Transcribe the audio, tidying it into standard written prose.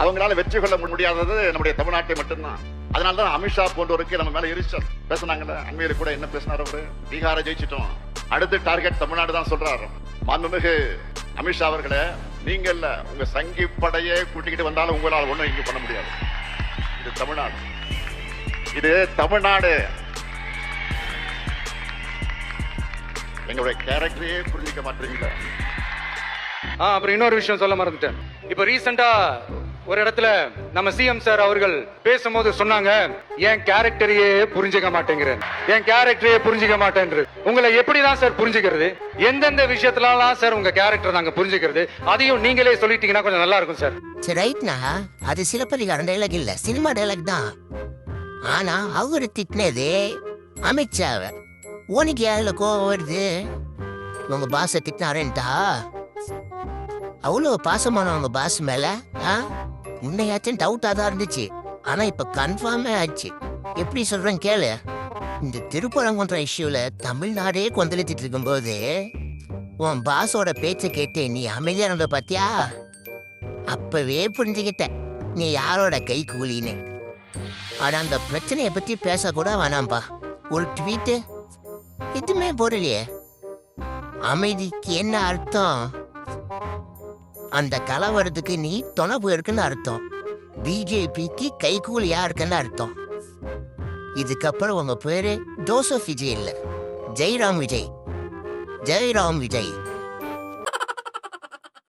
அவங்களால வெற்றி கொள்ள முடியாதது நம்முடைய தமிழ்நாட்டை மட்டும்தான். அதனாலதான் அமித்ஷா போன்றவருக்கு நம்ம மேல எரிச்சல். பேசினாங்கல்ல, அண்மையில கூட என்ன பேசினார் அவரு? பீகாரை ஜெயிச்சிட்டோம், அடுத்து டார்கெட் தமிழ்நாடு தான் சொல்றாரு. மாண்புமிகு அமித்ஷா அவர்களே, நீங்க இல்ல, உங்க சங்கி படையே கூட்டிக்கிட்டு வந்தாலும் உங்களால் ஒண்ணும் இங்க பண்ண முடியாது. இது தமிழ்நாடு, இது தமிழ்நாடு. எங்களுடைய கேரக்டரையே புரிஞ்சிக்க மாட்டீங்களா? அப்புறம் இன்னொரு விஷயம் சொல்ல மறந்துட்டேன். இப்ப ரீசெண்டா ஒரு இடத்துல நம்ம சிஎம் சார் அவர்கள் பேசும்போது சொன்னாங்க, என் கேரக்டரையே புரிஞ்சுக்க மாட்டேங்கிறேன், என் கேரக்டரையே புரிஞ்சுக்க மாட்டேன்றது. உங்களை எப்படிதான் சார் புரிஞ்சுக்கிறது? எந்தெந்த விஷயத்துலலாம் சார் உங்க கேரக்டர் நாங்க புரிஞ்சுக்கிறது? அதையும் நீங்களே சொல்லிட்டீங்கன்னா கொஞ்சம் நல்லா இருக்கும் சார். சரி, ரைட்னா, அது சிலப்பதிகாரம் டைலாக் இல்ல, சினிமா டைலாக் தான். ஆனா அவரு திட்டினது அமித்ஷாவை. உனக்கு யாருல கோவம் வருது? உங்க பாச திட்டினாருன்ட்டா? அவ்வளோ பாசமான உங்க பாஸ் மேல உன்னையாச்சும் டவுட்டா தான் இருந்துச்சு. ஆனா இப்ப கன்ஃபார்மே ஆச்சு. எப்படி சொல்றேன் கேளு. இந்த திருப்பரங்குன்ற இஷ்யூல தமிழ்நாடே கொந்தளிச்சிட்டு இருக்கும் போது உன் பாஸோட பேச்சை கேட்டு நீ அமைதியா இருந்த பாத்தியா? அப்பவே புரிஞ்சுக்கிட்ட நீ யாரோட கை கூலின்னு. ஆனா அந்த பிரச்சனையை பத்தி பேசக்கூட வேணாம்பா. ஒரு ட்வீட்டு எதுவுமே போடலையே. அமைதிக்கு என்ன அர்த்தம்? அந்த கலவரத்துக்கு நீ துணப்பு இருக்குன்னு அர்த்தம். பிஜேபிக்கு கைகூலியா இருக்குன்னு அர்த்தம். இதுக்கப்புறம் உங்க பேரு ஜோசப் விஜய் இல்ல, ஜெய்ராம் விஜய். ஜெய்ராம் விஜய்.